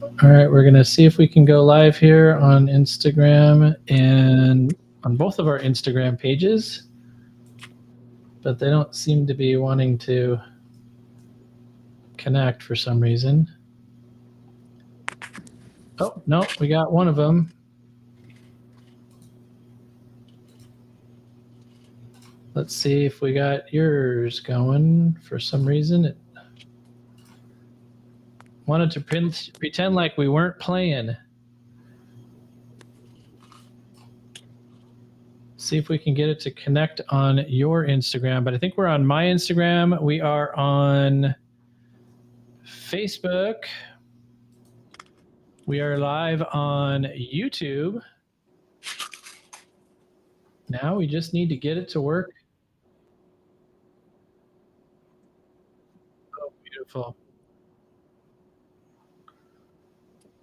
All right, we're going to see if we can go live here on Instagram and on both of our Instagram pages, but they don't seem to be wanting to connect for some reason. Oh, no, we got one of them. Let's see if we got yours going. For some reason, it wanted to pretend like we weren't playing. See if we can get it to connect on your Instagram. But I think we're on my Instagram. We are on Facebook. We are live on YouTube. Now we just need to get it to work. Oh, beautiful.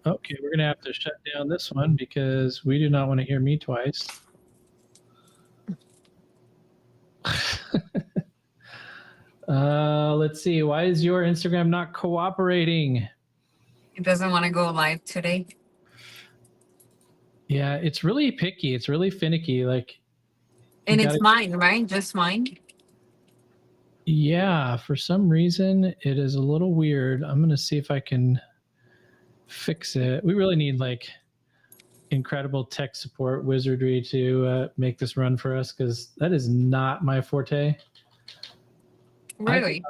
Okay, we're going to have to shut down this one because we do not want to hear me twice. Let's see. Why is your Instagram not cooperating? It doesn't want to go live today. Yeah, it's really picky. It's really finicky. Like, and it's mine, right? Just mine. Yeah, for some reason it is a little weird. I'm going to see if I can fix it. We really need like incredible tech support wizardry to make this run for us, because that is not my forte. Really?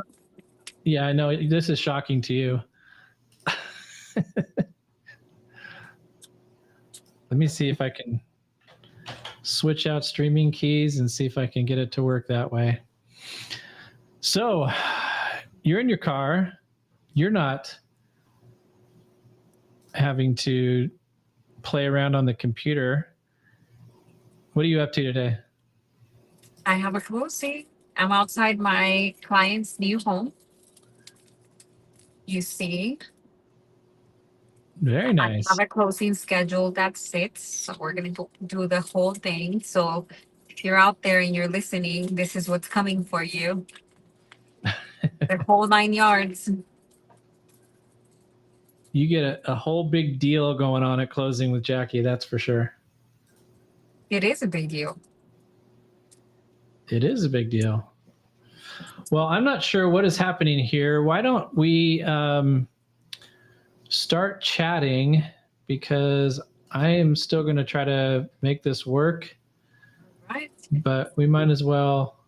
Yeah, I know. This is shocking to you. Let me see if I can switch out streaming keys and see if I can get it to work that way. So you're in your car. You're not having to play around on the computer. What are you up to today? I have a closing. I'm outside my client's new home. You see? Very nice. I have a closing scheduled at 6, so we're going to do the whole thing. So if you're out there and you're listening, this is what's coming for you. The whole 9 yards. You get a whole big deal going on at closing with Jackie, that's for sure. It is a big deal. It is a big deal. Well, I'm not sure what is happening here. Why don't we start chatting, because I am still going to try to make this work. Right. But we might as well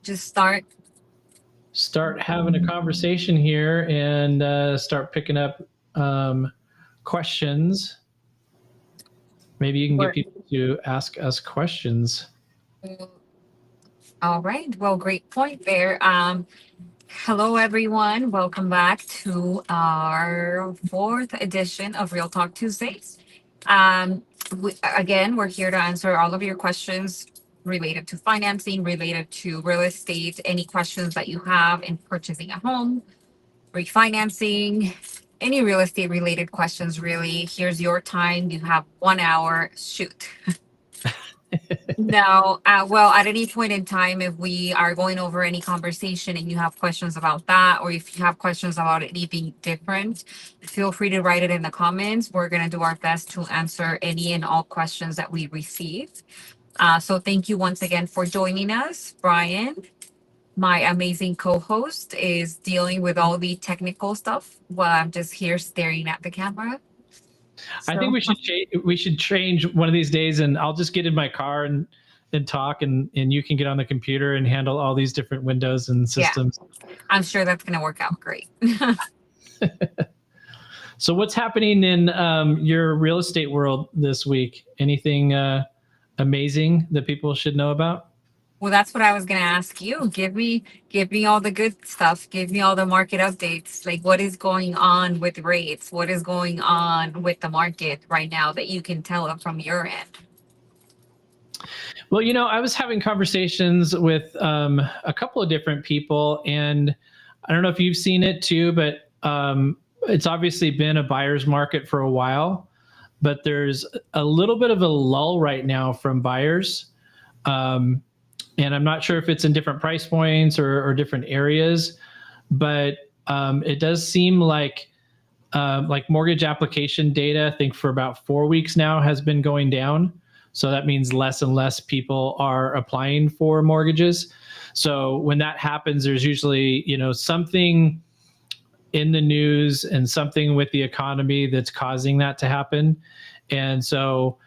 just start having a conversation here and start picking up questions. Maybe you can get people to ask us questions. All right. Well, great point there. Hello, everyone. Welcome back to our 4th edition of Real Talk Tuesdays. Again, we're here to answer all of your questions related to financing, related to real estate, any questions that you have in purchasing a home, refinancing, any real estate related questions, really. Here's your time. You have 1 hour. Shoot. No, well, at any point in time, if we are going over any conversation and you have questions about that, or if you have questions about anything different, feel free to write it in the comments. We're going to do our best to answer any and all questions that we receive. So thank you once again for joining us. Brian, my amazing co-host, is dealing with all the technical stuff while I'm just here staring at the camera. So, I think we should change one of these days, and I'll just get in my car and talk, and you can get on the computer and handle all these different windows and systems. Yeah, I'm sure that's going to work out great. So what's happening in your real estate world this week? Anything amazing that people should know about? Well, that's what I was going to ask you. Give me all the good stuff. Give me all the market updates. Like, what is going on with rates? What is going on with the market right now that you can tell from your end? Well, I was having conversations with a couple of different people, and I don't know if you've seen it too, but it's obviously been a buyer's market for a while, but there's a little bit of a lull right now from buyers. And I'm not sure if it's in different price points or different areas, but it does seem like like mortgage application data, I think for about 4 weeks now has been going down. So that means less and less people are applying for mortgages. So when that happens, there's usually, something in the news and something with the economy that's causing that to happen. And so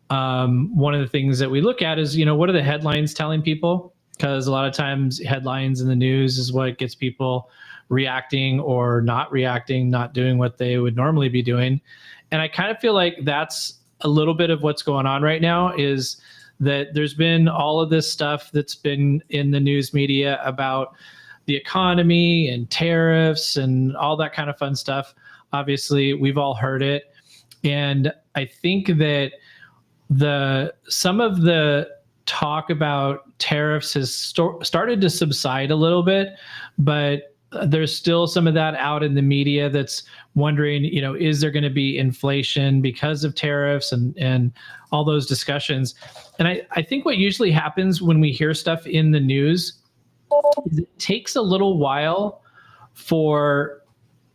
one of the things that we look at is, what are the headlines telling people? Because a lot of times headlines in the news is what gets people reacting or not reacting, not doing what they would normally be doing. And I kind of feel like that's a little bit of what's going on right now, is that there's been all of this stuff that's been in the news media about the economy and tariffs and all that kind of fun stuff. Obviously, we've all heard it. And I think that some of the talk about tariffs has started to subside a little bit, but there's still some of that out in the media that's wondering, is there going to be inflation because of tariffs and all those discussions. And I think what usually happens when we hear stuff in the news is it takes a little while for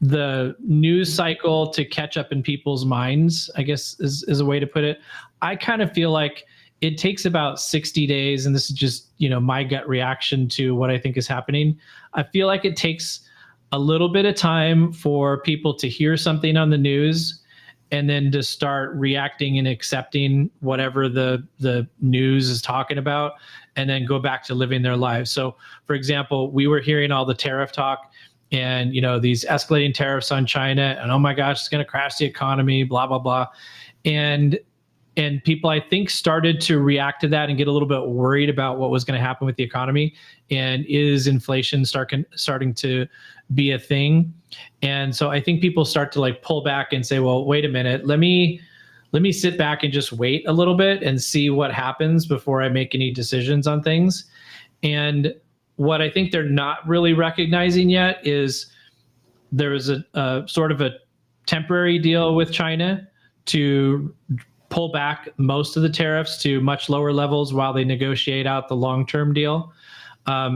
the news cycle to catch up in people's minds, I guess is a way to put it. I kind of feel like it takes about 60 days, and this is just, my gut reaction to what I think is happening. I feel like it takes a little bit of time for people to hear something on the news and then to start reacting and accepting whatever the news is talking about, and then go back to living their lives. So, for example, we were hearing all the tariff talk and, these escalating tariffs on China, and oh my gosh, it's going to crash the economy, blah, blah, blah. And people, I think, started to react to that and get a little bit worried about what was going to happen with the economy. And is inflation starting to be a thing? And so I think people start to pull back and say, well, wait a minute, let me sit back and just wait a little bit and see what happens before I make any decisions on things. And what I think they're not really recognizing yet is there is a sort of a temporary deal with China to pull back most of the tariffs to much lower levels while they negotiate out the long-term deal.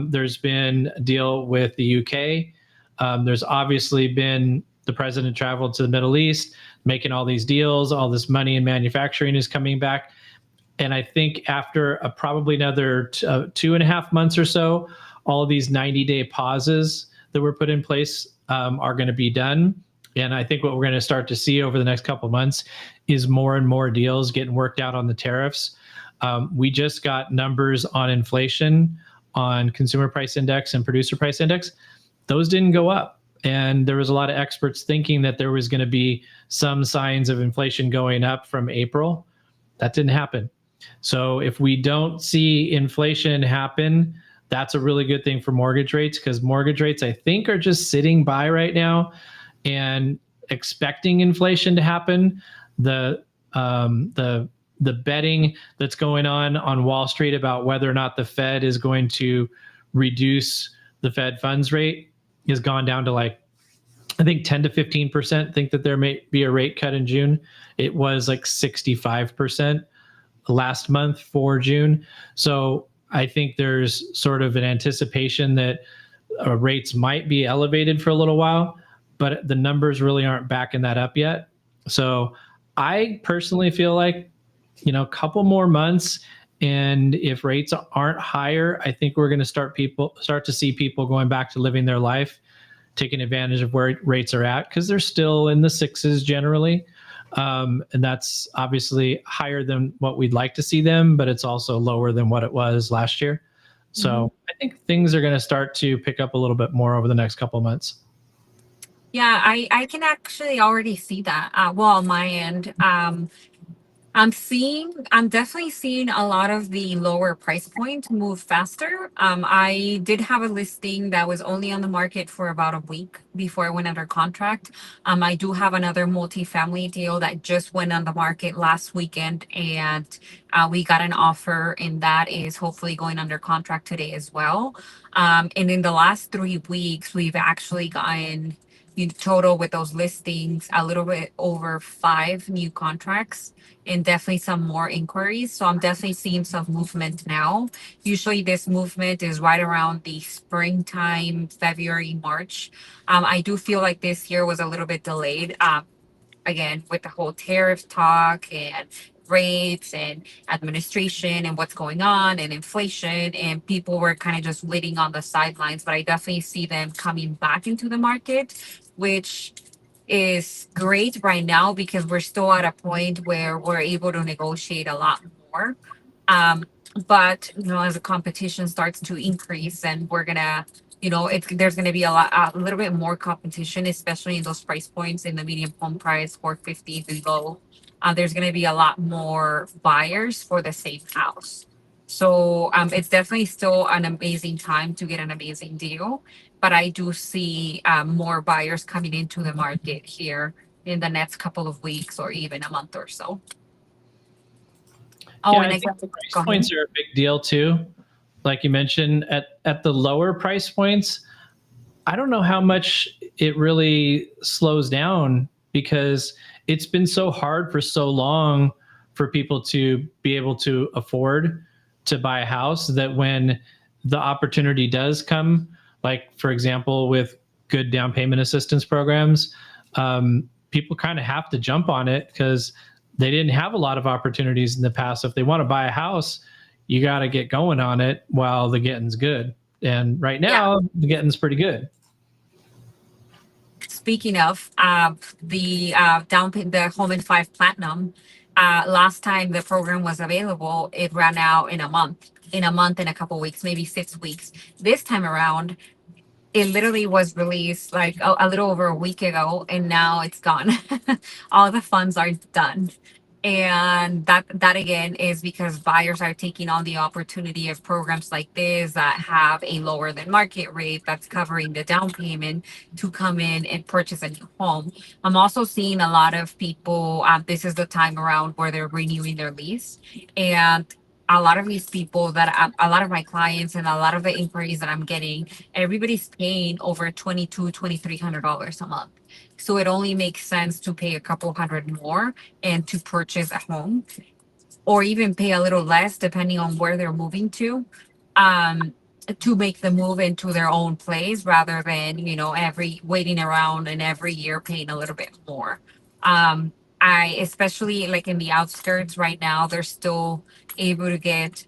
There's been a deal with the UK. There's obviously been the president traveled to the Middle East, making all these deals, all this money in manufacturing is coming back. And I think after probably another 2.5 months or so, all of these 90-day pauses that were put in place are going to be done. And I think what we're going to start to see over the next couple of months is more and more deals getting worked out on the tariffs. We just got numbers on inflation, on consumer price index and producer price index. Those didn't go up. And there was a lot of experts thinking that there was going to be some signs of inflation going up from April. That didn't happen. So if we don't see inflation happen, that's a really good thing for mortgage rates, because mortgage rates, I think, are just sitting by right now and expecting inflation to happen. The betting that's going on Wall Street about whether or not the Fed is going to reduce the Fed funds rate has gone down to I think 10 to 15% think that there may be a rate cut in June. It was 65% last month for June. So I think there's sort of an anticipation that rates might be elevated for a little while, but the numbers really aren't backing that up yet. So I personally feel like, a couple more months, and if rates aren't higher, I think we're going to start to see people going back to living their life, taking advantage of where rates are at, because they're still in the sixes generally. And that's obviously higher than what we'd like to see them, but it's also lower than what it was last year. So I think things are going to start to pick up a little bit more over the next couple of months. Yeah, I can actually already see that. Well, on my end, I'm definitely seeing a lot of the lower price point move faster. I did have a listing that was only on the market for about a week before it went under contract. I do have another multifamily deal that just went on the market last weekend, and we got an offer, and that is hopefully going under contract today as well. And in the last 3 weeks, we've actually gotten in total with those listings, a little bit over 5 new contracts and definitely some more inquiries. So I'm definitely seeing some movement now. Usually this movement is right around the springtime, February, March. I do feel like this year was a little bit delayed. Again, with the whole tariff talk and rates and administration and what's going on and inflation, and people were kind of just waiting on the sidelines. But I definitely see them coming back into the market, which is great right now because we're still at a point where we're able to negotiate a lot more. Um, but as the competition starts to increase, and we're gonna, there's gonna be a little bit more competition, especially in those price points in the medium home price, 450 below. There's gonna be a lot more buyers for the same house. So it's definitely still an amazing time to get an amazing deal. But I do see more buyers coming into the market here in the next couple of weeks or even a month or so. Oh, Yeah, and I I think got the to price go ahead. points are a big deal too. Like you mentioned, at the lower price points, I don't know how much it really slows down because it's been so hard for so long for people to be able to afford to buy a house that when the opportunity does come, like for example, with good down payment assistance programs, people kind of have to jump on it because they didn't have a lot of opportunities in the past. So if they want to buy a house, you got to get going on it while the getting's good. And right Yeah. now, the getting's pretty good. Speaking of the the Home in 5 Platinum, last time the program was available, it ran out in a month, and a couple weeks, maybe 6 weeks. This time around, it literally was released like a little over a week ago, and now it's gone. All the funds are done. And that again is because buyers are taking on the opportunity of programs like this that have a lower than market rate that's covering the down payment to come in and purchase a new home. I'm also seeing a lot of people, this is the time around where they're renewing their lease. And a lot of these people a lot of my clients and a lot of the inquiries that I'm getting, everybody's paying over $2,200, $2,300 a month. So it only makes sense to pay a couple hundred more and to purchase a home, or even pay a little less depending on where they're moving um, to make the move into their own place rather than, every waiting around and every year paying a little bit more. I especially like in the outskirts right now, they're still able to get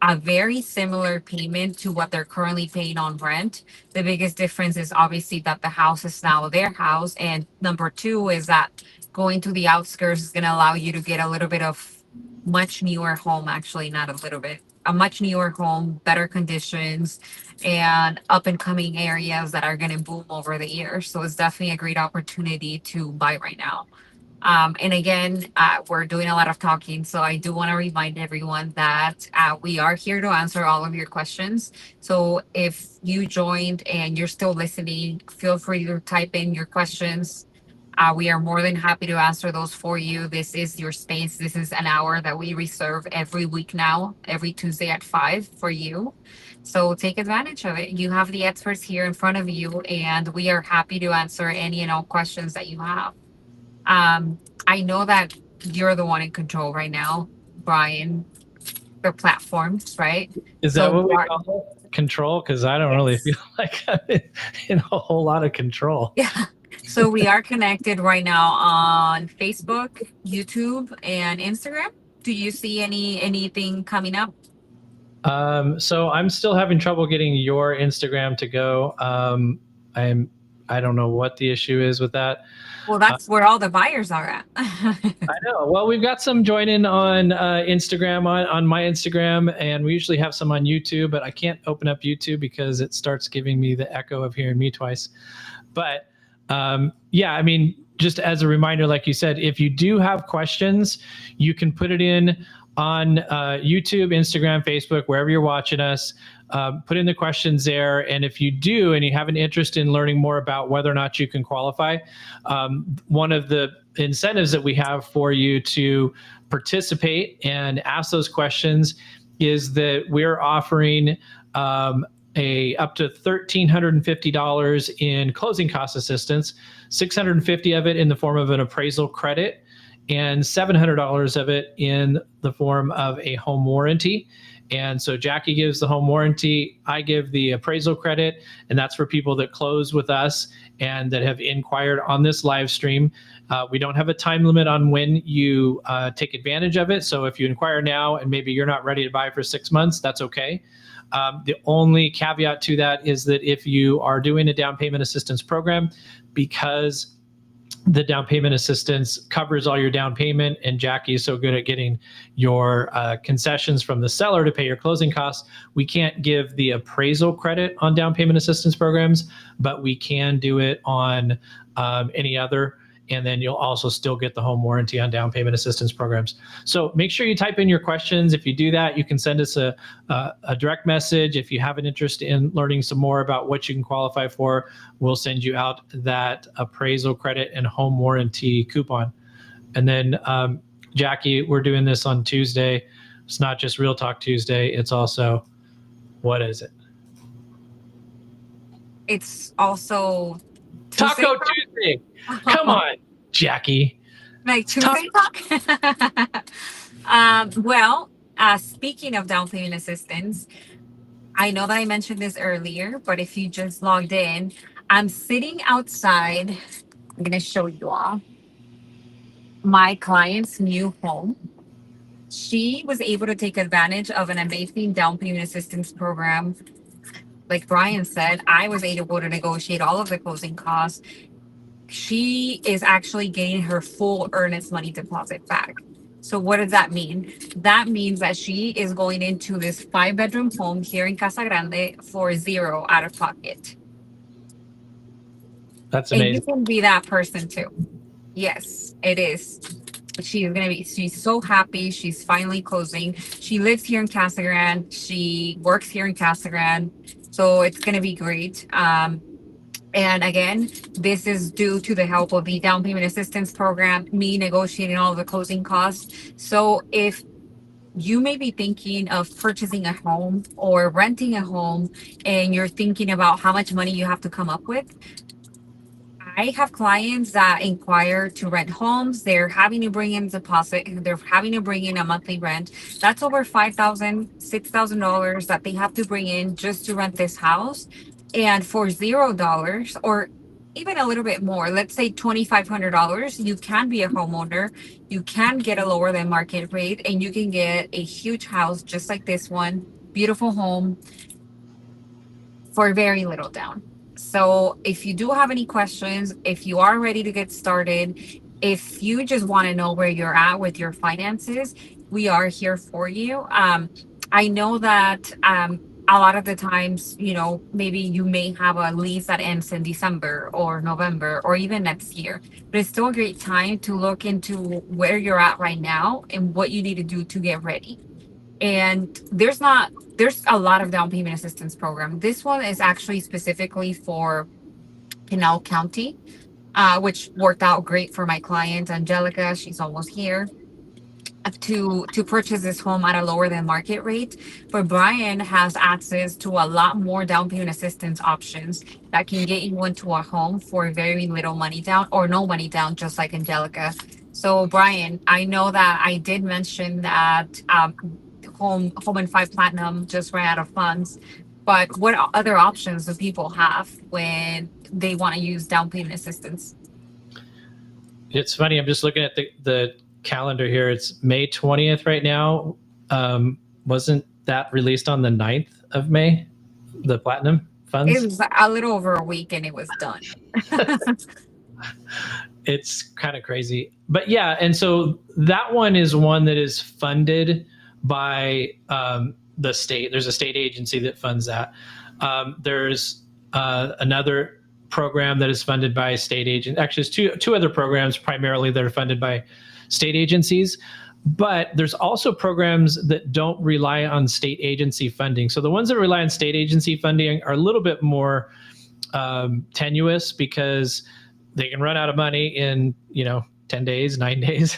a very similar payment to what they're currently paying on rent. The biggest difference is obviously that the house is now their house. And number two is that going to the outskirts is going to allow you to get a little bit of much newer home, actually, not a little bit, a much newer home, better conditions, and up and coming areas that are going to boom over the years. So it's definitely a great opportunity to buy right now. And again, we're doing a lot of talking, so I do want to remind everyone that we are here to answer all of your questions. So if you joined and you're still listening, feel free to type in your questions. We are more than happy to answer those for you. This is your space. This is an hour that we reserve every week now, every Tuesday at 5 for you. So take advantage of it. You have the experts here in front of you, and we are happy to answer any and all questions that you have. I know that you're the one in control right now, Brian, the platforms, right? Is that So what you we are, call it? Control? Because I don't really feel yes. like I'm in a whole lot of control. Yeah. So we are connected right now on Facebook, YouTube, and Instagram. Do you see anything coming up? So I'm still having trouble getting your Instagram to go. I don't know what the issue is with that. Well, that's where all the buyers are at. I know. Well, we've got some joining on Instagram on my Instagram, and we usually have some on YouTube, but I can't open up YouTube because it starts giving me the echo of hearing me twice. But yeah, I mean, just as a reminder, like you said, if you do have questions, you can put it in on YouTube, Instagram, Facebook, wherever you're watching us. Put in the questions there. And if you do, and you have an interest in learning more about whether or not you can qualify, one of the incentives that we have for you to participate and ask those questions is that we're offering up to $1,350 in closing cost assistance, $650 of it in the form of an appraisal credit, and $700 of it in the form of a home warranty. And so Jackie gives the home warranty, I give the appraisal credit, and that's for people that close with us and that have inquired on this live stream. We don't have a time limit on when you take advantage of it. So if you inquire now and maybe you're not ready to buy for 6 months, that's okay. The only caveat to that is that if you are doing a down payment assistance program, because the down payment assistance covers all your down payment, and Jackie is so good at getting your concessions from the seller to pay your closing costs, we can't give the appraisal credit on down payment assistance programs, but we can do it on any other. And then you'll also still get the home warranty on down payment assistance programs. So make sure you type in your questions. If you do that, you can send us a direct message. If you have an interest in learning some more about what you can qualify for, we'll send you out that appraisal credit and home warranty coupon. And then, Jackie, we're doing this on Tuesday. It's not just Real Talk Tuesday. It's also, what is it? It's also Taco Tuesday. Come on, Jackie. Like Tuesday talk? Speaking of down payment assistance, I know that I mentioned this earlier, but if you just logged in, I'm sitting outside. I'm going to show you all my client's new home. She was able to take advantage of an amazing down payment assistance program. Like Brian said, I was able to negotiate all of the closing costs. She is actually getting her full earnest money deposit back. So what does that mean? That means that she is going into this 5-bedroom home here in Casa Grande for $0 out of pocket. That's amazing. And you can be that person too. Yes, it is. She's so happy. She's finally closing. She lives here in Casa Grande. She works here in Casa Grande. So it's going to be great. And again, this is due to the help of the down payment assistance program, me negotiating all of the closing costs. So if you may be thinking of purchasing a home or renting a home, and you're thinking about how much money you have to come up with, I have clients that inquire to rent homes. They're having to bring in deposit. They're having to bring in a monthly rent. That's over $5,000, $6,000 that they have to bring in just to rent this house. And for $0 or even a little bit more, let's say $2,500, you can be a homeowner. You can get a lower than market rate, and you can get a huge house just like this one, beautiful home for very little down. So if you do have any questions, if you are ready to get started, if you just want to know where you're at with your finances, we are here for you. I know that a lot of the times, maybe you may have a lease that ends in December or November or even next year, but it's still a great time to look into where you're at right now and what you need to do to get ready. And there's a lot of down payment assistance program. This one is actually specifically for Pinal County, which worked out great for my client, Angelica. She's almost here. To purchase this home at a lower than market rate. But Brian has access to a lot more down payment assistance options that can get you into a home for very little money down or no money down, just like Angelica. So Brian, I know that I did mention that Home and 5 Platinum just ran out of funds, but what other options do people have when they want to use down payment assistance? It's funny. I'm just looking at the calendar here. It's May 20th right now. Wasn't that released on the 9th of May, the Platinum funds? It was a little over a week and it was done. It's kind of crazy. But yeah, and so that one is one that is funded by the state. There's a state agency that funds that. There's another program that is funded by a state agent. Actually, there's two other programs primarily that are funded by state agencies. But there's also programs that don't rely on state agency funding. So the ones that rely on state agency funding are a little bit more tenuous because they can run out of money in 10 days, 9 days.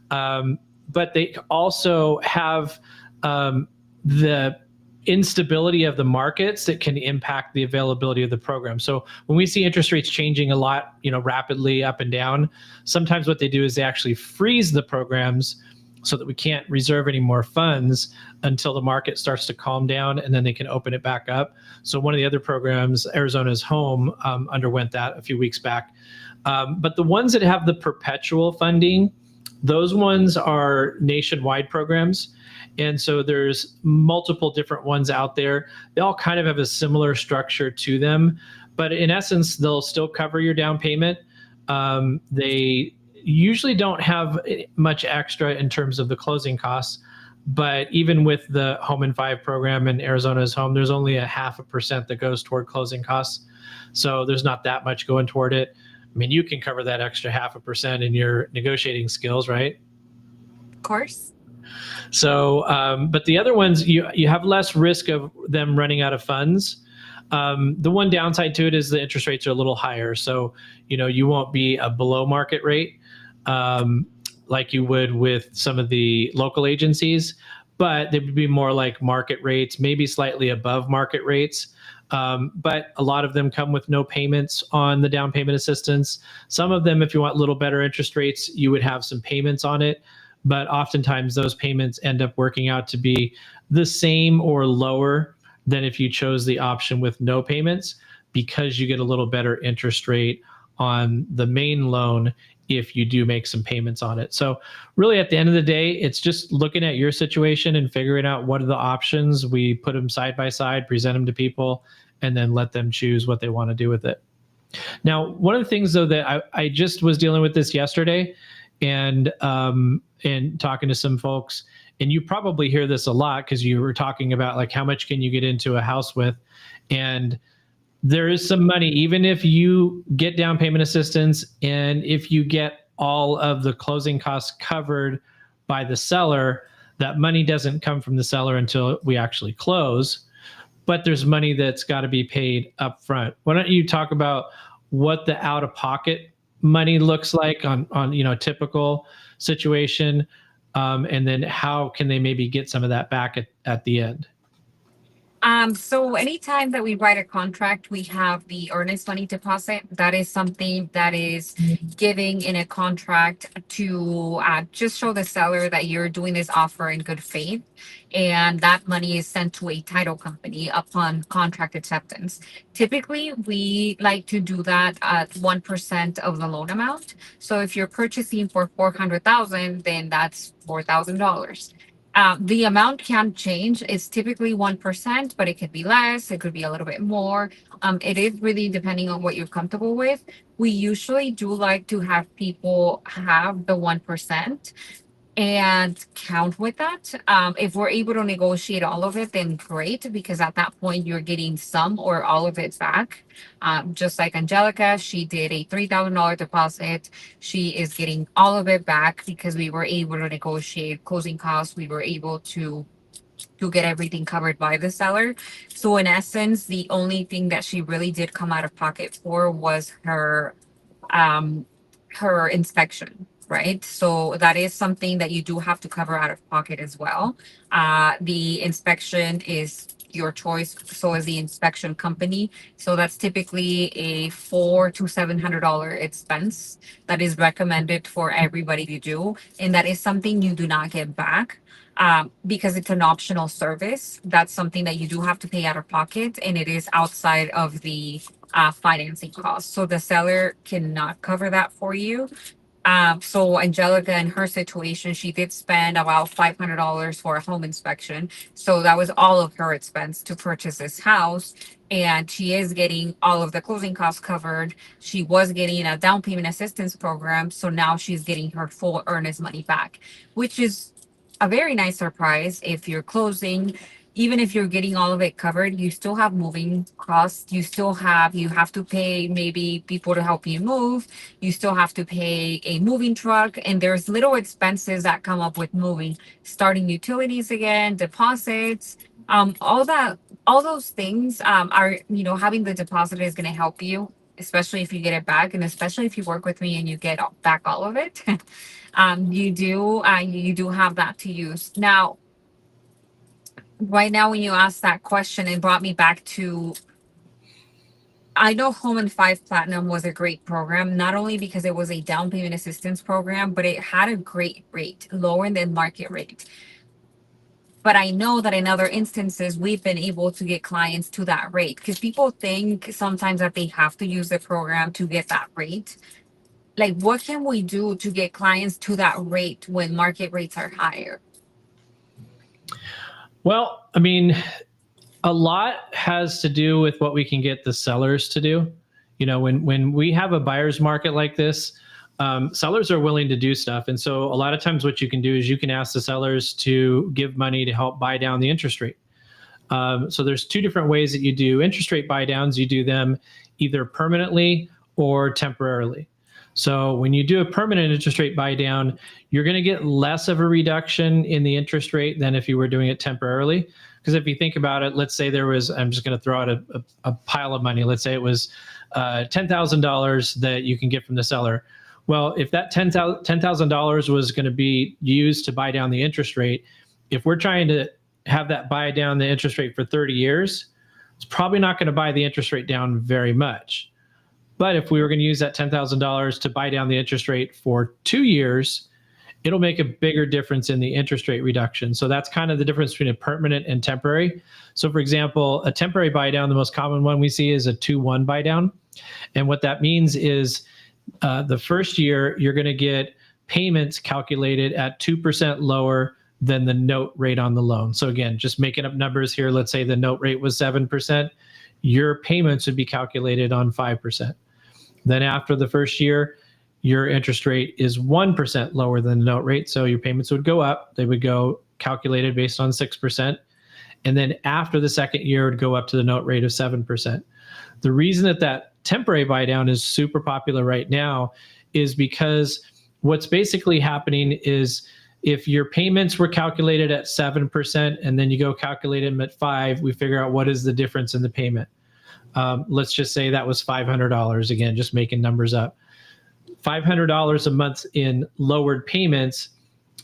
But they also have the instability of the markets that can impact the availability of the program. So when we see interest rates changing a lot, rapidly up and down, sometimes what they do is they actually freeze the programs so that we can't reserve any more funds until the market starts to calm down, and then they can open it back up. So one of the other programs, Arizona's Home, underwent that a few weeks back. But the ones that have the perpetual funding, those ones are nationwide programs. And so there's multiple different ones out there. They all kind of have a similar structure to them, but in essence, they'll still cover your down payment. They usually don't have much extra in terms of the closing costs, but even with the Home in 5 program in Arizona's Home, there's only 0.5% that goes toward closing costs. So there's not that much going toward it. I mean, you can cover that extra 0.5% in your negotiating skills, right? Of course. So, but the other ones, you have less risk of them running out of funds. The one downside to it is the interest rates are a little higher. So, you won't be a below market rate like you would with some of the local agencies, but they would be more like market rates, maybe slightly above market rates. But a lot of them come with no payments on the down payment assistance. Some of them, if you want a little better interest rates, you would have some payments on it. But oftentimes those payments end up working out to be the same or lower than if you chose the option with no payments, because you get a little better interest rate on the main loan if you do make some payments on it. So really at the end of the day, it's just looking at your situation and figuring out what are the options. We put them side by side, present them to people, and then let them choose what they want to do with it. Now, one of the things though that I just was dealing with this yesterday, and talking to some folks, and you probably hear this a lot because you were talking about like how much can you get into a house with, and there is some money, even if you get down payment assistance and if you get all of the closing costs covered by the seller, that money doesn't come from the seller until we actually close, but there's money that's got to be paid up front. Why don't you talk about what the out-of-pocket money looks like on a typical situation, and then how can they maybe get some of that back at the end? So anytime that we write a contract, we have the earnest money deposit. That is something that is giving in a contract to just show the seller that you're doing this offer in good faith. And that money is sent to a title company upon contract acceptance. Typically, we like to do that at 1% of the loan amount. So if you're purchasing for $400,000, then that's $4,000. The amount can change. It's typically 1%, but it could be less. It could be a little bit more. It is really depending on what you're comfortable with. We usually do like to have people have the 1% and count with that. If we're able to negotiate all of it, then great, because at that point you're getting some or all of it back. Just like Angelica, she did a $3,000 deposit. She is getting all of it back because we were able to negotiate closing costs. We were able to get everything covered by the seller. So in essence, the only thing that she really did come out of pocket for was her inspection, right? So that is something that you do have to cover out of pocket as well. The inspection is your choice, so is the inspection company. So that's typically a $400 to $700 expense that is recommended for everybody to do, and that is something you do not get back. Because it's an optional service. That's something that you do have to pay out of pocket, and it is outside of the financing costs. So the seller cannot cover that for you. So Angelica, in her situation, she did spend about $500 for a home inspection. So that was all of her expense to purchase this house. And she is getting all of the closing costs covered. She was getting a down payment assistance program. So now she's getting her full earnest money back, which is a very nice surprise. If you're closing, even if you're getting all of it covered, you still have moving costs. You have to pay maybe people to help you move. You still have to pay a moving truck, and there's little expenses that come up with moving, starting utilities again, deposits, all those things are, having the deposit is going to help you, especially if you get it back, and especially if you work with me and you get back all of it. You do have that to use. Now, right now, when you asked that question, it brought me back to, I know Home and Five Platinum was a great program, not only because it was a down payment assistance program, but it had a great rate, lower than market rate. But I know that in other instances, we've been able to get clients to that rate because people think sometimes that they have to use the program to get that rate. Like, what can we do to get clients to that rate when market rates are higher? Well, I mean, a lot has to do with what we can get the sellers to do. You know, when we have a buyer's market like this, sellers are willing to do stuff. And so a lot of times what you can do is you can ask the sellers to give money to help buy down the interest rate. So there's two different ways that you do interest rate buy downs. You do them either permanently or temporarily. So when you do a permanent interest rate buy down, you're going to get less of a reduction in the interest rate than if you were doing it temporarily. Because if you think about it, let's say there was, I'm just going to throw out a pile of money. Let's say it was $10,000 that you can get from the seller. Well, if that $10,000 was going to be used to buy down the interest rate, if we're trying to have that buy down the interest rate for 30 years, it's probably not going to buy the interest rate down very much. But if we were going to use that $10,000 to buy down the interest rate for 2 years, it'll make a bigger difference in the interest rate reduction. So that's kind of the difference between a permanent and temporary. So for example, a temporary buy down, the most common one we see is a 2-1 buy down. And what that means is the first year, you're going to get payments calculated at 2% lower than the note rate on the loan. So again, just making up numbers here, let's say the note rate was 7%, your payments would be calculated on 5%. Then after the first year, your interest rate is 1% lower than the note rate. So your payments would go up. They would go calculated based on 6%. And then after the second year, it would go up to the note rate of 7%. The reason that temporary buy down is super popular right now is because what's basically happening is if your payments were calculated at 7% and then you go calculate them at 5%, we figure out what is the difference in the payment. Let's just say that was $500. Again, just making numbers up. $500 a month in lowered payments,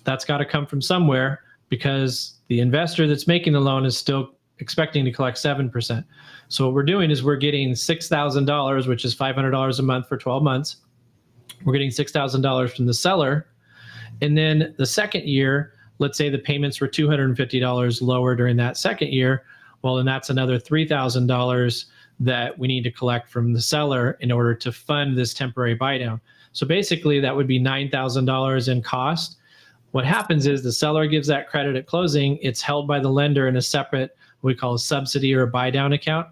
that's got to come from somewhere because the investor that's making the loan is still expecting to collect 7%. So what we're doing is we're getting $6,000, which is $500 a month for 12 months. We're getting $6,000 from the seller. And then the second year, let's say the payments were $250 lower during that second year. Well, then that's another $3,000 that we need to collect from the seller in order to fund this temporary buy down. So basically that would be $9,000 in cost. What happens is the seller gives that credit at closing. It's held by the lender in a separate, what we call a subsidy or a buy down account.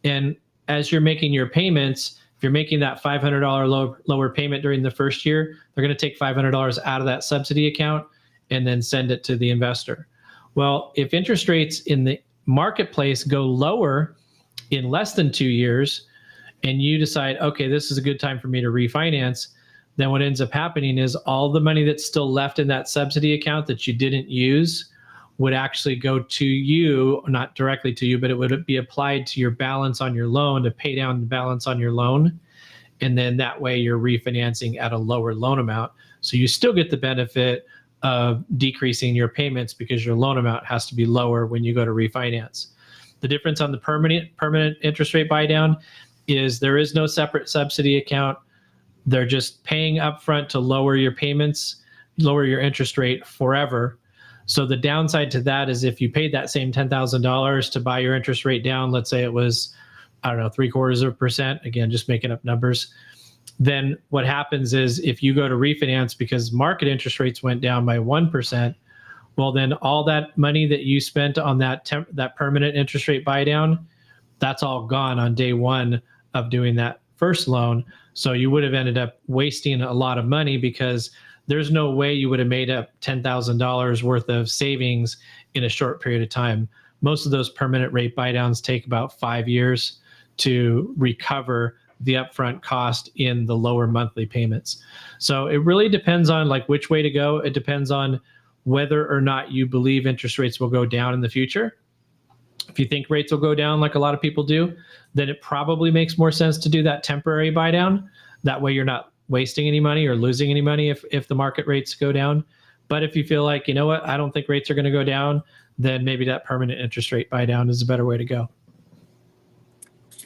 And as you're making your payments, if you're making that $500 lower payment during the first year, they're going to take $500 out of that subsidy account and then send it to the investor. Well, if interest rates in the marketplace go lower in less than 2 years, and you decide, okay, this is a good time for me to refinance, then what ends up happening is all the money that's still left in that subsidy account that you didn't use would actually go to you, not directly to you, but it would be applied to your balance on your loan to pay down the balance on your loan. And then that way you're refinancing at a lower loan amount. So you still get the benefit of decreasing your payments because your loan amount has to be lower when you go to refinance. The difference on the permanent interest rate buy down is there is no separate subsidy account. They're just paying upfront to lower your payments, lower your interest rate forever. So the downside to that is if you paid that same $10,000 to buy your interest rate down, let's say it was, I don't know, 0.75%, again, just making up numbers, then what happens is if you go to refinance because market interest rates went down by 1%, well, then all that money that you spent on that permanent interest rate buy down, that's all gone on day one of doing that first loan. So you would have ended up wasting a lot of money because there's no way you would have made up $10,000 worth of savings in a short period of time. Most of those permanent rate buy downs take about 5 years to recover the upfront cost in the lower monthly payments. So it really depends on like which way to go. It depends on whether or not you believe interest rates will go down in the future. If you think rates will go down like a lot of people do, then it probably makes more sense to do that temporary buy down. That way you're not wasting any money or losing any money if the market rates go down. But if you feel like, you know what, I don't think rates are going to go down, then maybe that permanent interest rate buy down is a better way to go.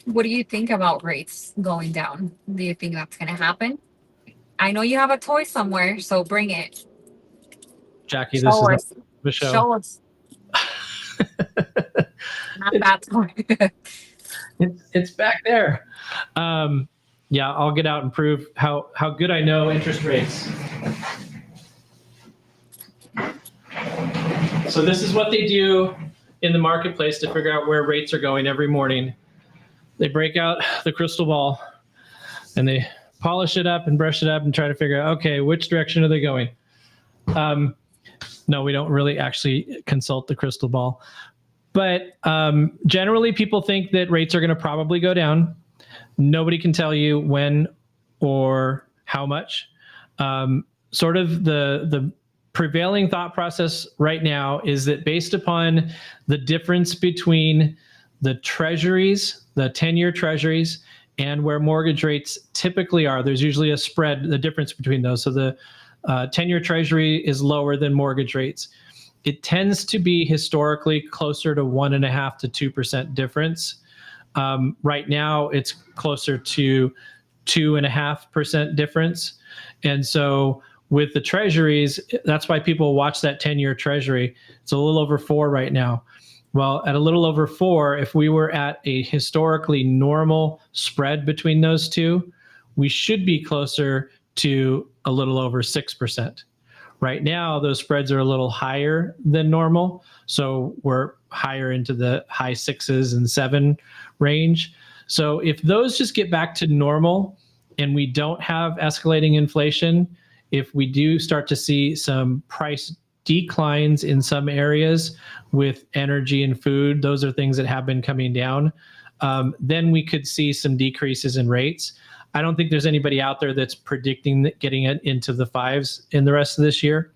What do you think about rates going down? Do you think that's going to happen? I know you have a toy somewhere, so bring it. Jackie, this is Show not us. the show. Show us. Not that toy. It's back there. Yeah, I'll get out and prove how good I know interest rates. So this is what they do in the marketplace to figure out where rates are going every morning. They break out the crystal ball and they polish it up and brush it up and try to figure out, okay, which direction are they going? No, we don't really actually consult the crystal ball. But generally, people think that rates are going to probably go down. Nobody can tell you when or how much. Sort of the prevailing thought process right now is that based upon the difference between the treasuries, the 10-year treasuries, and where mortgage rates typically are, there's usually a spread, the difference between those. So the 10-year treasury is lower than mortgage rates. It tends to be historically closer to 1.5% to 2% difference. Right now, it's closer to 2.5% difference. And so with the treasuries, that's why people watch that 10-year treasury. It's a little over 4 right now. Well, at a little over 4, if we were at a historically normal spread between those two, we should be closer to a little over 6%. Right now, those spreads are a little higher than normal. So we're higher into the high 6s and 7 range. So if those just get back to normal and we don't have escalating inflation, if we do start to see some price declines in some areas with energy and food, those are things that have been coming down, then we could see some decreases in rates. I don't think there's anybody out there that's predicting that getting it into the 5s in the rest of this year.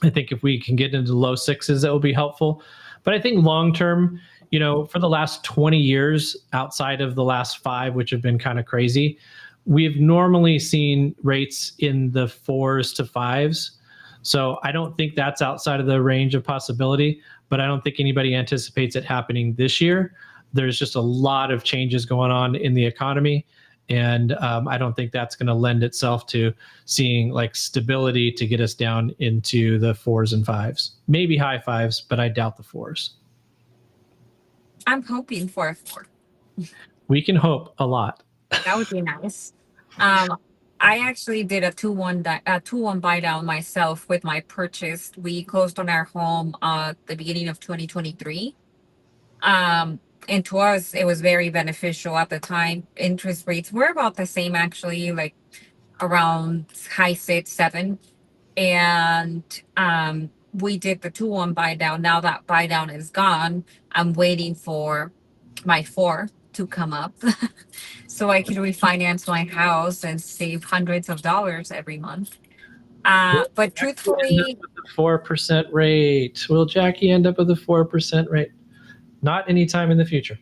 I think if we can get into the low 6s, that will be helpful. But I think long term, you know, for the last 20 years, outside of the last 5, which have been kind of crazy, we've normally seen rates in the 4s to 5s. So I don't think that's outside of the range of possibility, but I don't think anybody anticipates it happening this year. There's just a lot of changes going on in the economy. And I don't think that's going to lend itself to seeing like stability to get us down into the 4s and 5s, maybe high 5s, but I doubt the 4s. I'm hoping for a 4. We can hope a lot. That would be nice. I actually did a 2-1 buy down myself with my purchase. We closed on our home at the beginning of 2023. And to us, it was very beneficial at the time. Interest rates were about the same, actually, like around high 6, 7. And we did the 2-1 buy down. Now that buy down is gone, I'm waiting for my 4 to come up so I can refinance my house and save hundreds of dollars every month. But truthfully, 4% rate. Will Jackie end up with a 4% rate? Not anytime in the future.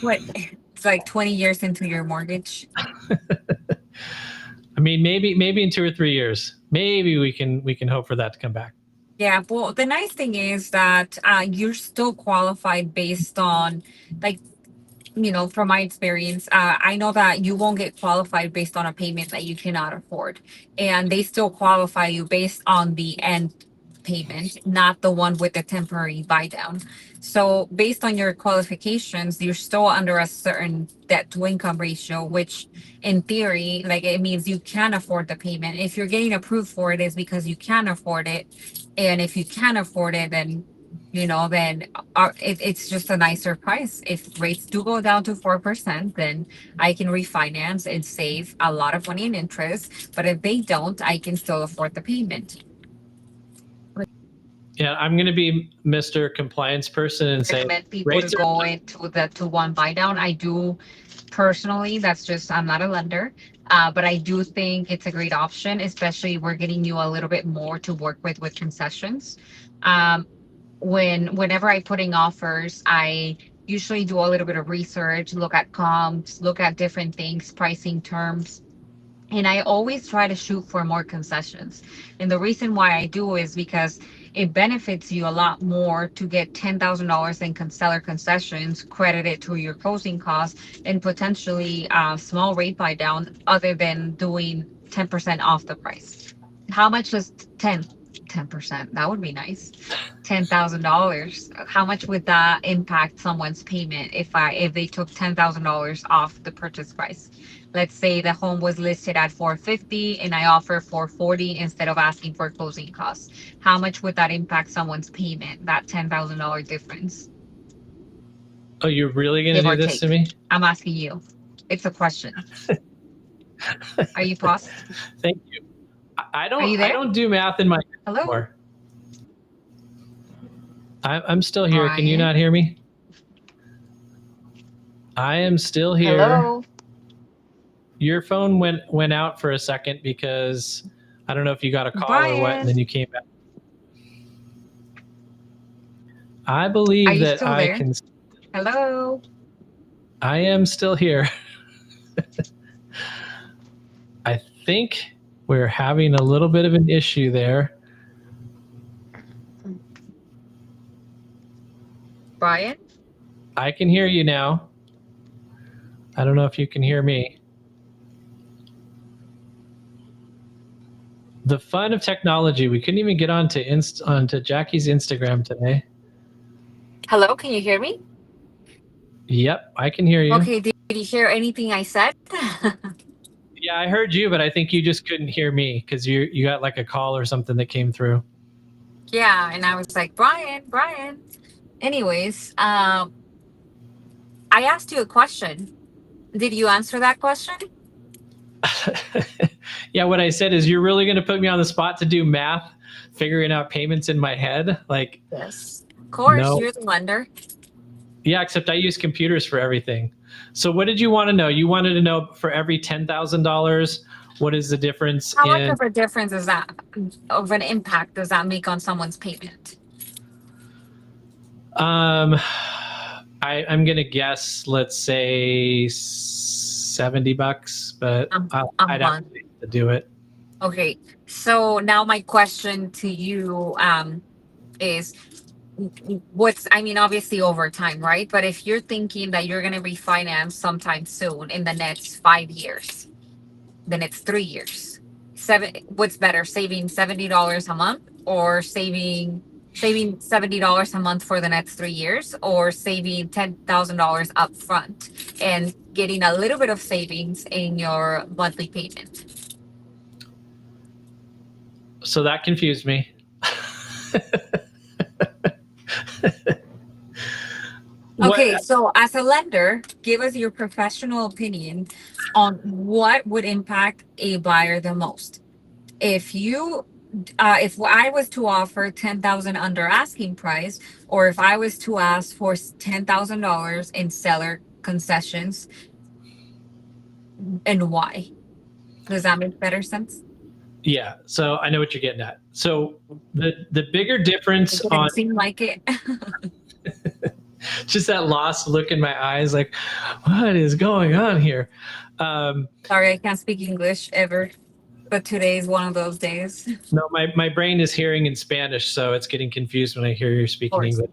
what? It's like 20 years into your mortgage. I mean, maybe in 2 or 3 years, maybe we can hope for that to come back. Yeah, well, the nice thing is that you're still qualified based on, like, you know, from my experience, I know that you won't get qualified based on a payment that you cannot afford. And they still qualify you based on the end payment, not the one with the temporary buy down. So based on your qualifications, you're still under a certain debt to income ratio, which in theory, like it means you can afford the payment. If you're getting approved for it, is because you can afford it. And if you can afford it, then you know, then it's just a nicer price. If rates do go down to 4%, then I can refinance and save a lot of money in interest. But if they don't, I can still afford the payment. Yeah, I'm going to be Mr. Compliance person and say Recommend people to go into the 2-1 buy down. I do personally. That's just, I'm not a lender. But I do think it's a great option, especially we're getting you a little bit more to work with concessions. Whenever I put in offers, I usually do a little bit of research, look at comps, look at different things, pricing terms. And I always try to shoot for more concessions. And the reason why I do is because it benefits you a lot more to get $10,000 in seller concessions credited to your closing costs and potentially a small rate buy down other than doing 10% off the price. How much is 10%? That would be nice. $10,000. How much would that impact someone's payment if they took $10,000 off the purchase price? Let's say the home was listed at 450 and I offer 440 instead of asking for closing costs. How much would that impact someone's payment? That $10,000 difference, Oh, you're really going to give do or this to take. me? I'm asking you. It's a question. Are you paused? Thank you. I Are you there? don't do math in my head Hello? anymore. I'm still here. Can you Brian? not hear me? I am still here. Hello? Your phone went out for a second because I don't know if you got a call or what, and then Brian? you came back. I Are believe you that still I there? can. Hello? I am still here. I think we're having a little bit of an issue there. Brian? I can hear you now. I don't know if you can hear me. The fun of technology. We couldn't even get onto Jackie's Instagram today. Hello, can you hear me? Yep, I can hear you. Okay, did you hear anything I said? Yeah, I heard you, but I think you just couldn't hear me because you got like a call or something that came through. Yeah, and I was like, Brian. Anyways, I asked you a question. Did you answer that question? Yeah, what I said is you're really going to put me on the spot to do math, figuring out payments in my head. Like, Yes. Of course, no. you're the lender. Yeah, except I use computers for everything. So what did you want to know? You wanted to know for every $10,000, what is the difference How much in? of a difference is that, of an impact does that make on someone's payment? I'm gonna guess, let's say $70, but A I'd have month. to do it. Okay, so now my question to you is I mean, obviously over time, right? But if you're thinking that you're going to refinance sometime soon in the next 5 years, then it's 3 years. What's better, saving $70 a month or saving $70 a month for the next 3 years, or saving $10,000 up front and getting a little bit of savings in your monthly payment? So that confused me. Okay, so as a lender, give us your professional opinion on what would impact a buyer the most. If I was to offer 10,000 under asking price, or if I was to ask for $10,000 in seller concessions, and why? Does that make better sense? Yeah, so I know what you're getting at. So the bigger difference It on didn't seem like it. just that lost look in my eyes, like, what is going on here? Sorry, I can't speak English ever, but today is one of those days. No, my brain is hearing in Spanish, so it's getting confused when I hear you speaking English.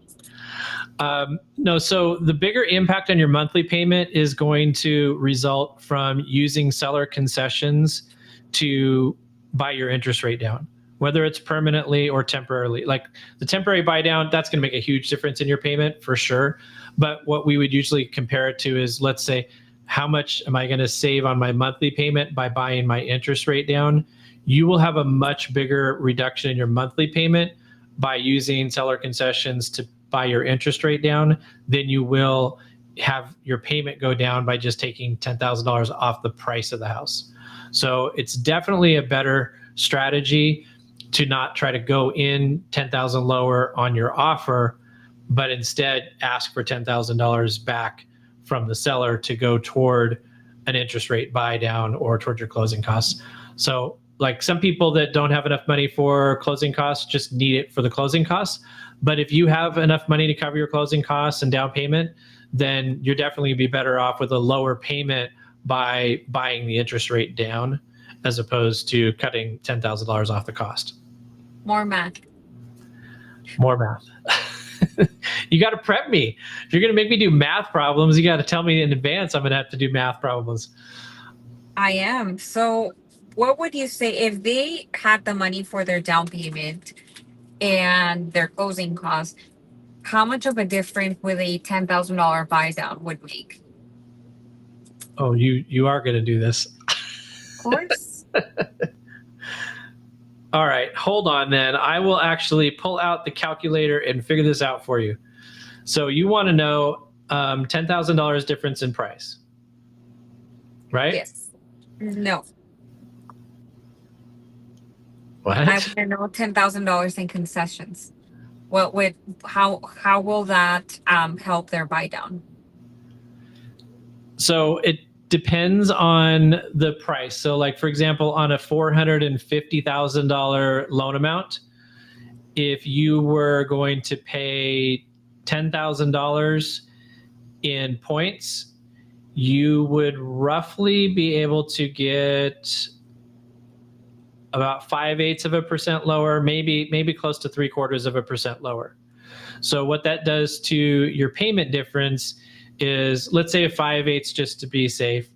No, so the bigger impact on your monthly payment is going to result from using seller concessions to buy your interest rate down, whether it's permanently or temporarily. Like the temporary buy down, that's going to make a huge difference in your payment for sure. But what we would usually compare it to is, let's say, how much am I going to save on my monthly payment by buying my interest rate down? You will have a much bigger reduction in your monthly payment by using seller concessions to buy your interest rate down than you will have your payment go down by just taking $10,000 off the price of the house. So it's definitely a better strategy to not try to go in 10,000 lower on your offer, but instead ask for $10,000 back from the seller to go toward an interest rate buy down or toward your closing costs. So like some people that don't have enough money for closing costs just need it for the closing costs. But if you have enough money to cover your closing costs and down payment, then you're definitely be better off with a lower payment by buying the interest rate down. as opposed to cutting $10,000 off the cost. More math. More math. You got to prep me. If you're going to make me do math problems, you got to tell me in advance I'm going to have to do math problems. I am. So what would you say if they had the money for their down payment and their closing costs? How much of a difference would a $10,000 buy down would make? Oh, you are going to do this. Of course. All right, hold on then. I will actually pull out the calculator and figure this out for you. So you want to know $10,000 difference in price, right? Yes. No. What? I want to know $10,000 in concessions. How will that help their buy down? So it depends on the price. So like, for example, on a $450,000 loan amount, if you were going to pay $10,000 in points, you would roughly be able to get about 5/8% lower, maybe close to 3/4% lower. So what that does to your payment difference is, let's say a 5/8 just to be safe,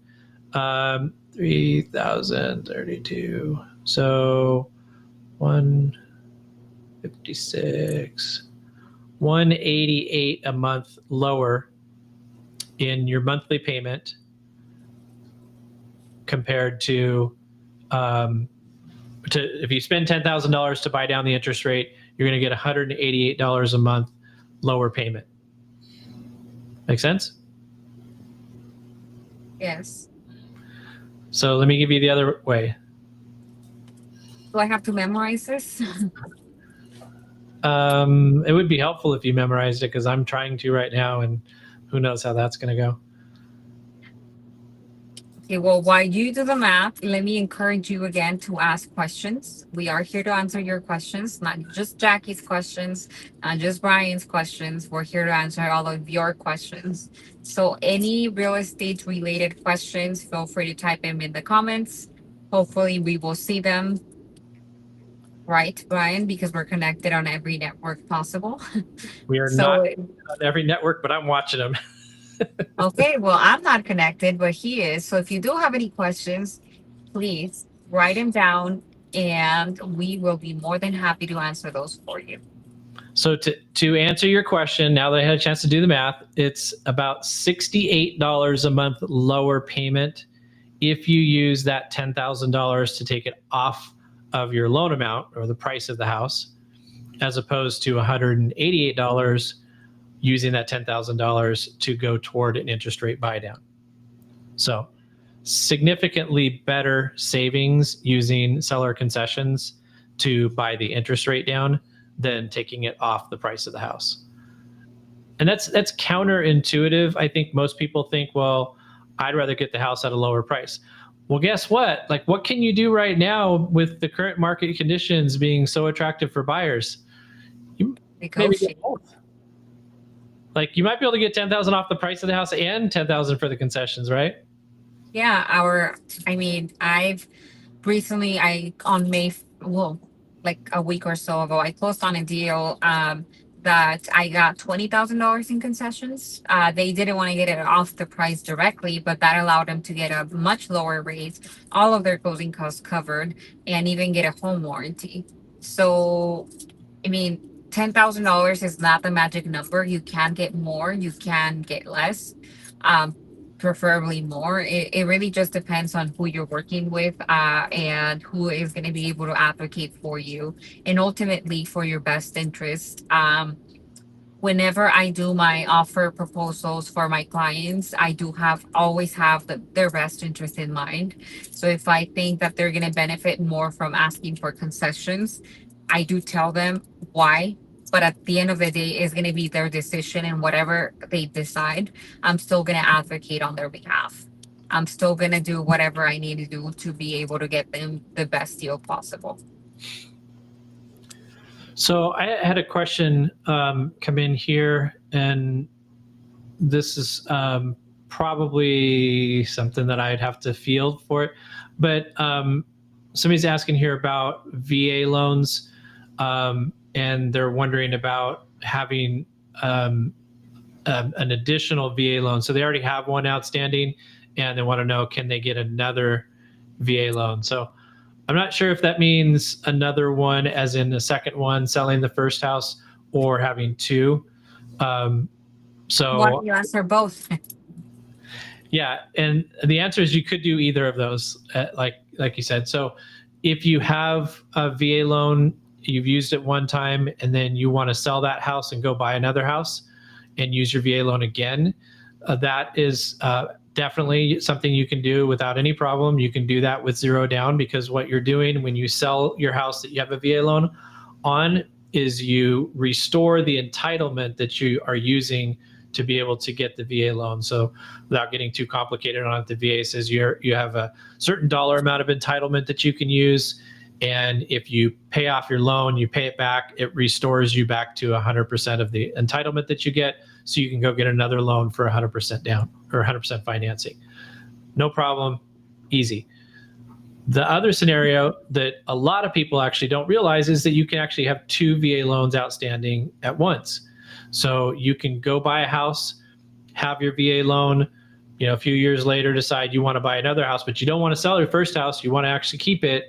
3,032. So 156, 188 a month lower in your monthly payment compared to if you spend $10,000 to buy down the interest rate, you're going to get $188 a month lower payment. Make sense? Yes. So let me give you the other way. Do I have to memorize this? It would be helpful if you memorized it, because I'm trying to right now, and who knows how that's going to go. Okay, well, while you do the math, let me encourage you again to ask questions. We are here to answer your questions, not just Jackie's questions, not just Brian's questions. We're here to answer all of your questions. So any real estate related questions, feel free to type them in the comments. Hopefully we will see them. Right, Brian? Because we're connected on every network possible. We are So- not on every network, but I'm watching them. Okay, well, I'm not connected, but he is. So if you do have any questions, please write them down and we will be more than happy to answer those for you. So to answer your question, now that I had a chance to do the math, it's about $68 a month lower payment if you use that $10,000 to take it off of your loan amount or the price of the house, as opposed to $188 using that $10,000 to go toward an interest rate buy down. So significantly better savings using seller concessions to buy the interest rate down than taking it off the price of the house. And that's counterintuitive. I think most people think, well, I'd rather get the house at a lower price. Well, guess what? Like, what can you do right now with the current market conditions being so attractive for buyers? You maybe get both. Like, you might be able to get $10,000 off the price of the house and $10,000 for the concessions, right? Yeah, I've recently, like a week or so ago, I closed on a deal that I got $20,000 in concessions. They didn't want to get it off the price directly, but that allowed them to get a much lower rate, all of their closing costs covered, and even get a home warranty. So, $10,000 is not the magic number. You can get more, you can get less. Preferably more. It really just depends on who you're working with and who is going to be able to advocate for you and ultimately for your best interest. Whenever I do my offer proposals for my clients, I do always have their best interest in mind. So if I think that they're going to benefit more from asking for concessions, I do tell them why. But at the end of the day, it's going to be their decision, and whatever they decide, I'm still going to advocate on their behalf. I'm still going to do whatever I need to do to be able to get them the best deal possible. So I had a question come in here, and this is probably something that I'd have to field for it. But somebody's asking here about VA loans, and they're wondering about having an additional VA loan. So they already have one outstanding, and they want to know, can they get another VA loan? So I'm not sure if that means another one, as in the second one, selling the first house, or having two. So Why don't you answer both? yeah, and the answer is you could do either of those, like you said. So if you have a VA loan, you've used it one time, and then you want to sell that house and go buy another house and use your VA loan again, that is definitely something you can do without any problem. You can do that with zero down, because what you're doing when you sell your house that you have a VA loan on is you restore the entitlement that you are using to be able to get the VA loan. So without getting too complicated on it, the VA says you have a certain dollar amount of entitlement that you can use. And if you pay off your loan, you pay it back, it restores you back to 100% of the entitlement that you get. So you can go get another loan for 100% down or 100% financing. No problem, easy. The other scenario that a lot of people actually don't realize is that you can actually have two VA loans outstanding at once. So you can go buy a house, have your VA loan, a few years later decide you want to buy another house, but you don't want to sell your first house. You want to actually keep it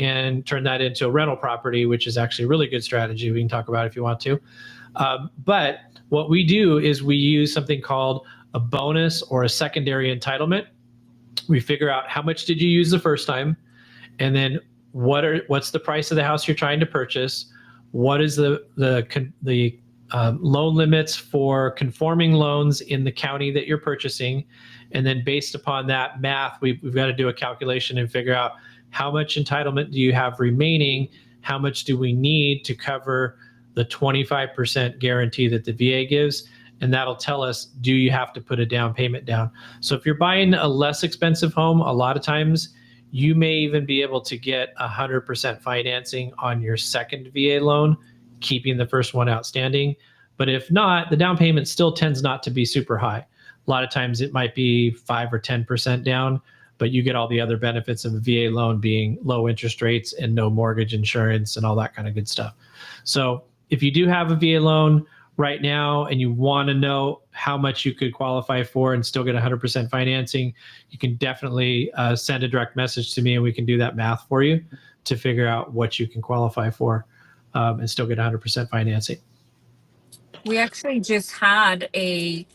and turn that into a rental property, which is actually a really good strategy. We can talk about it if you want to. But what we do is we use something called a bonus or a secondary entitlement. We figure out how much did you use the first time, and then what's the price of the house you're trying to purchase, what is the loan limits for conforming loans in the county that you're purchasing, and then based upon that math, we've got to do a calculation and figure out how much entitlement do you have remaining, how much do we need to cover the 25% guarantee that the VA gives, and that'll tell us, do you have to put a down payment down? So if you're buying a less expensive home, a lot of times you may even be able to get 100% financing on your second VA loan, keeping the first one outstanding. But if not, the down payment still tends not to be super high. A lot of times it might be 5 or 10% down, but you get all the other benefits of a VA loan, being low interest rates and no mortgage insurance and all that kind of good stuff. So if you do have a VA loan right now and you want to know how much you could qualify for and still get 100% financing, you can definitely send a direct message to me, and we can do that math for you to figure out what you can qualify for and still get 100% financing. We actually just had a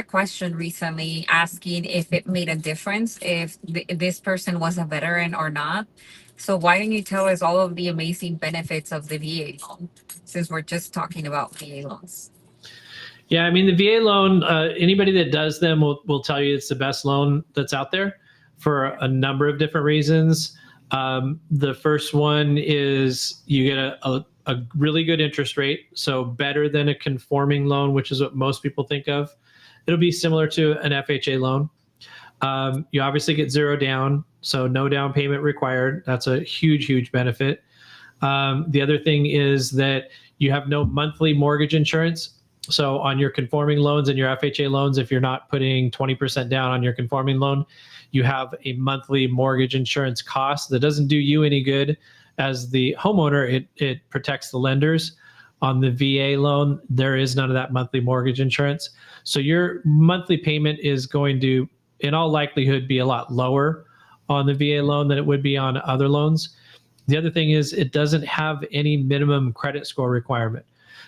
question recently asking if it made a difference if this person was a veteran or not. So why don't you tell us all of the amazing benefits of the VA loan, since we're just talking about VA loans? Yeah, I mean, the VA loan, anybody that does them will tell you it's the best loan that's out there for a number of different reasons. The first one is you get a really good interest rate, so better than a conforming loan, which is what most people think of. It'll be similar to an FHA loan. You obviously get zero down, so no down payment required. That's a huge, huge benefit. The other thing is that you have no monthly mortgage insurance. So on your conforming loans and your FHA loans, if you're not putting 20% down on your conforming loan, you have a monthly mortgage insurance cost that doesn't do you any good. As the homeowner, it protects the lenders. On the VA loan, there is none of that monthly mortgage insurance. So your monthly payment is going to, in all likelihood, be a lot lower on the VA loan than it would be on other loans. The other thing is it doesn't have any minimum credit score requirement.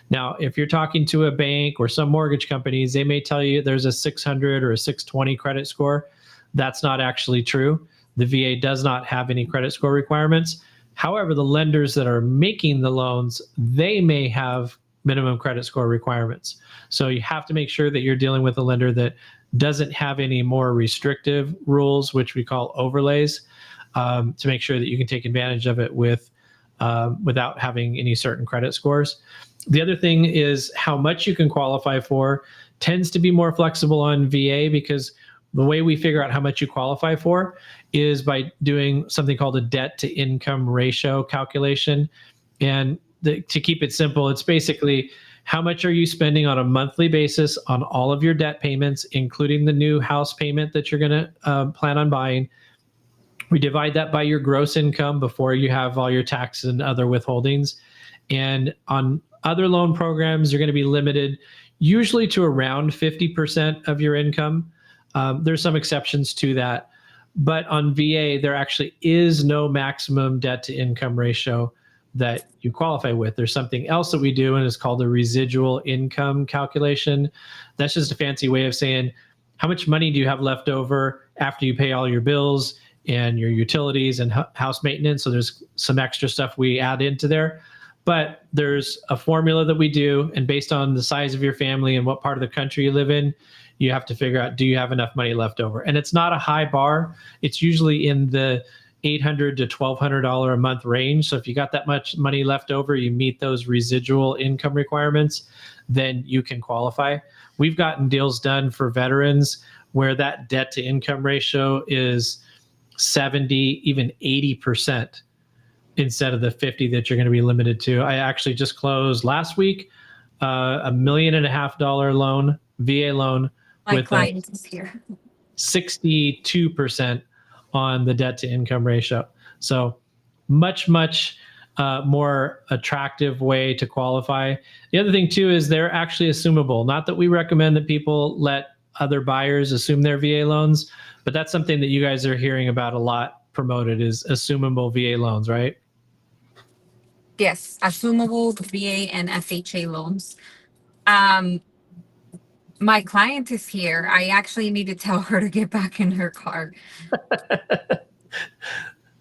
Now, if you're talking to a bank or some mortgage companies, they may tell you there's a 600 or a 620 credit score. That's not actually true. The VA does not have any credit score requirements. However, the lenders that are making the loans, they may have minimum credit score requirements. So you have to make sure that you're dealing with a lender that doesn't have any more restrictive rules, which we call overlays, to make sure that you can take advantage of it without having any certain credit scores. The other thing is how much you can qualify for tends to be more flexible on VA, because the way we figure out how much you qualify for is by doing something called a debt to income ratio calculation. And to keep it simple, it's basically how much are you spending on a monthly basis on all of your debt payments, including the new house payment that you're going to plan on buying, We divide that by your gross income before you have all your taxes and other withholdings. And on other loan programs, you're going to be limited usually to around 50% of your income. There's some exceptions to that. But on VA, there actually is no maximum debt to income ratio that you qualify with. There's something else that we do, and it's called the residual income calculation. That's just a fancy way of saying how much money do you have left over after you pay all your bills and your utilities and house maintenance. So there's some extra stuff we add into there. But there's a formula that we do, and based on the size of your family and what part of the country you live in, you have to figure out, do you have enough money left over? And it's not a high bar. It's usually in the $800 to $1,200 a month range. So if you got that much money left over, you meet those residual income requirements, then you can qualify. We've gotten deals done for veterans where that debt to income ratio is 70, even 80% instead of the 50 that you're going to be limited to. I actually just closed last week $1.5 million loan, VA loan, My client is here. 62% on the debt to income ratio. So much more attractive way to qualify. The other thing too is they're actually assumable. Not that we recommend that people let other buyers assume their VA loans, but that's something that you guys are hearing about a lot promoted, is assumable VA loans, right? Yes, assumable VA and FHA loans. My client is here. I actually need to tell her to get back in her car.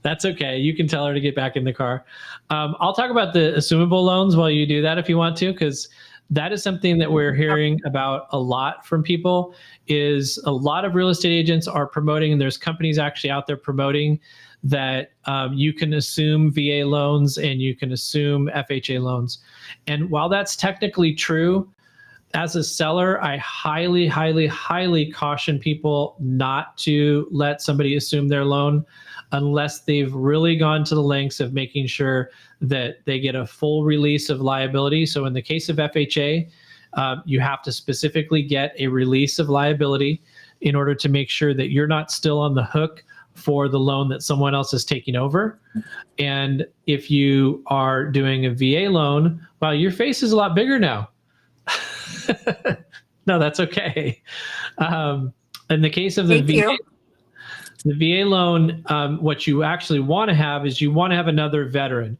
That's okay. You can tell her to get back in the car. I'll talk about the assumable loans while you do that if you want to, because that is something that we're hearing about a lot from people. Is a lot of real estate agents are promoting, and there's companies actually out there promoting that you can assume VA loans and you can assume FHA loans. And while that's technically true, as a seller, I highly caution people not to let somebody assume their loan unless they've really gone to the lengths of making sure that they get a full release of liability. So in the case of FHA, you have to specifically get a release of liability in order to make sure that you're not still on the hook for the loan that someone else is taking over. And if you are doing a VA loan, well, your face is a lot bigger now. No, that's okay. In the case of the VA loan, what you actually want to have is you want to have another veteran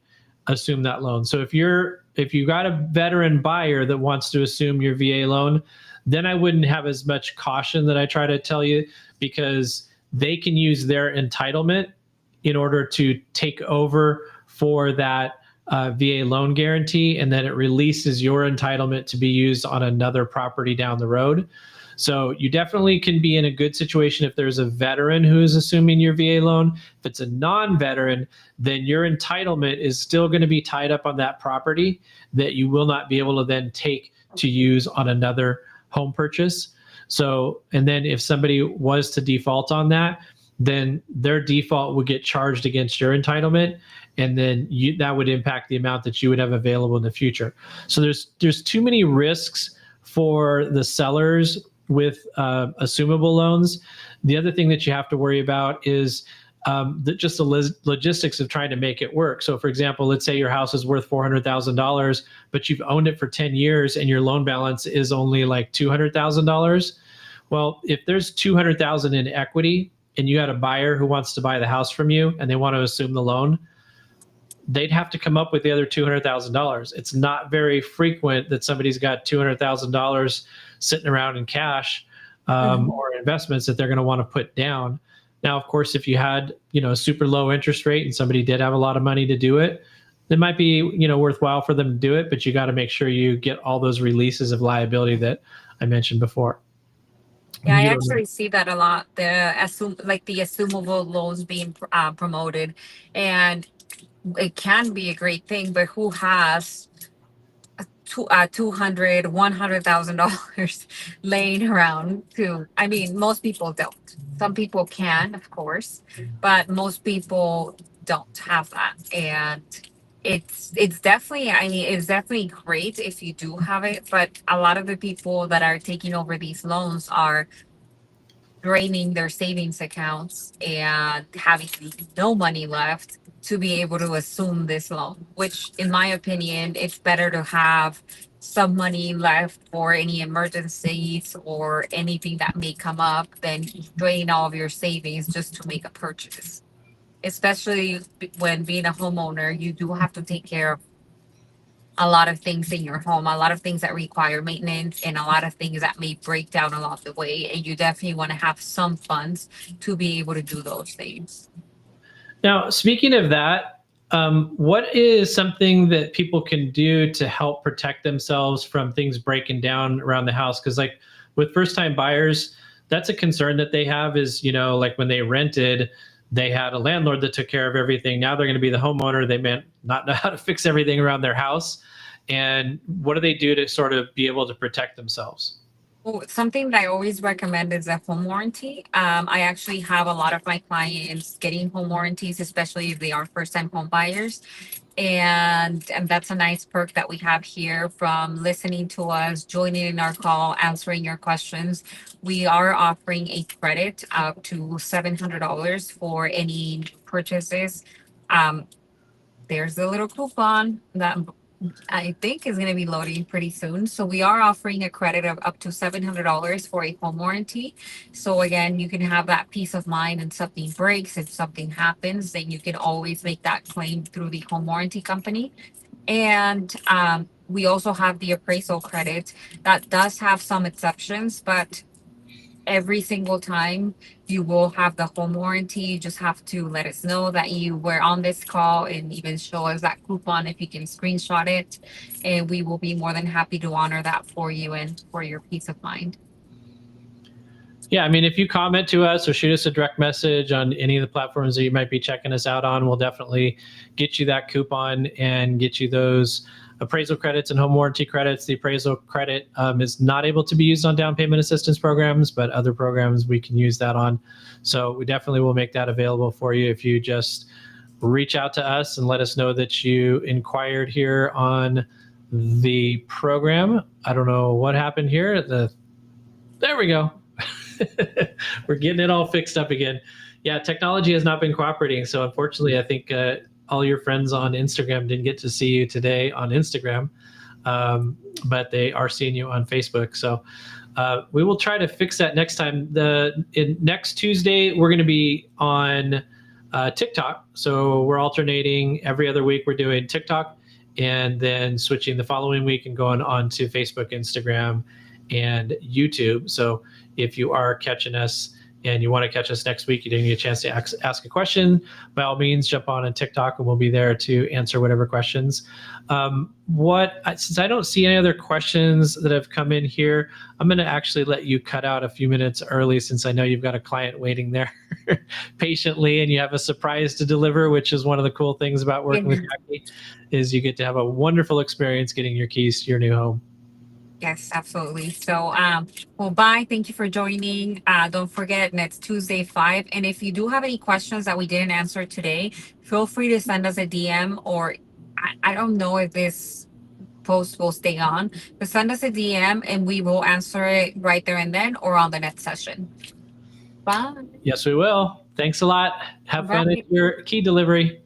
assume that loan. So if you got a veteran buyer that wants to assume your VA loan, then I wouldn't have as much caution that I try to tell you, because they can use their entitlement in order to take over for that VA loan guarantee, and then it releases your entitlement to be used on another property down the road. So you definitely can be in a good situation if there's a veteran who is assuming your VA loan. If it's a non-veteran, then your entitlement is still going to be tied up on that property that you will not be able to then take to use on another home purchase. So, and then if somebody was to default on that, then their default would get charged against your entitlement, and then that would impact the amount that you would have available in the future. So there's too many risks for the sellers with assumable loans. The other thing that you have to worry about is just the logistics of trying to make it work. So for example, let's say your house is worth $400,000, but you've owned it for 10 years and your loan balance is only like $200,000. Well, if there's $200,000 in equity and you had a buyer who wants to buy the house from you and they want to assume the loan, they'd have to come up with the other $200,000. It's not very frequent that somebody's got $200,000 sitting around in cash or investments that they're going to want to put down. Now, of course, if you had, a super low interest rate and somebody did have a lot of money to do it, it might be, worthwhile for them to do it, but you got to make sure you get all those releases of liability that I mentioned before. Yeah, I actually see that a lot. The assumable loans being promoted, and it can be a great thing, but who has $100,000 laying around most people don't. Some people can, of course, but most people don't have that. And it's definitely great if you do have it, but a lot of the people that are taking over these loans are draining their savings accounts and having no money left to be able to assume this loan, which in my opinion, it's better to have some money left for any emergencies or anything that may come up than drain all of your savings just to make a purchase. Especially when being a homeowner, you do have to take care of a lot of things in your home, a lot of things that require maintenance, and a lot of things that may break down along the way. And you definitely want to have some funds to be able to do those things. Now, speaking of that, what is something that people can do to help protect themselves from things breaking down around the house? Because, like with first-time buyers, that's a concern that they have. Is, you know, like when they rented, they had a landlord that took care of everything. Now they're going to be the homeowner. They may not know how to fix everything around their house. And what do they do to sort of be able to protect themselves? Well, something that I always recommend is a home warranty. I actually have a lot of my clients getting home warranties, especially if they are first-time home buyers. And that's a nice perk that we have here from listening to us, joining in our call, answering your questions. We are offering a credit up to $700 for any purchases. Um, there's a little coupon that I think is going to be loading pretty soon. So we are offering a credit of up to $700 for a home warranty. So again, you can have that peace of mind and something breaks, if something happens, then you can always make that claim through the home warranty company. And we also have the appraisal credit that does have some exceptions, but every single time you will have the home warranty. You just have to let us know that you were on this call and even show us that coupon if you can screenshot it. And we will be more than happy to honor that for you and for your peace of mind. Yeah, I mean, if you comment to us or shoot us a direct message on any of the platforms that you might be checking us out on, we'll definitely get you that coupon and get you those appraisal credits and home warranty credits. The appraisal credit is not able to be used on down payment assistance programs, but other programs we can use that on. So we definitely will make that available for you if you just reach out to us and let us know that you inquired here on the program. I don't know what happened here. There we go. We're getting it all fixed up again. Yeah, technology has not been cooperating. So unfortunately, I think all your friends on Instagram didn't get to see you today on Instagram, but they are seeing you on Facebook. So we will try to fix that next time. Next Tuesday, we're going to be on TikTok. So we're alternating every other week. We're doing TikTok and then switching the following week and going on to Facebook, Instagram, and YouTube. So if you are catching us and you want to catch us next week, you didn't get a chance to ask a question, by all means, jump on TikTok and we'll be there to answer whatever questions. Since I don't see any other questions that have come in here, I'm going to actually let you cut out a few minutes early since I know you've got a client waiting there patiently and you have a surprise to deliver, which is one of the cool things about working with Jackie, is you get to have a wonderful experience getting your keys to your new home. Yes, absolutely. So, well, bye. Thank you for joining. Don't forget, next Tuesday, 5. And if you do have any questions that we didn't answer today, feel free to send us a DM, or I don't know if this post will stay on, but send us a DM and we will answer it right there and then or on the next session. Bye. Yes, we will. Thanks a lot. Have fun at your key delivery.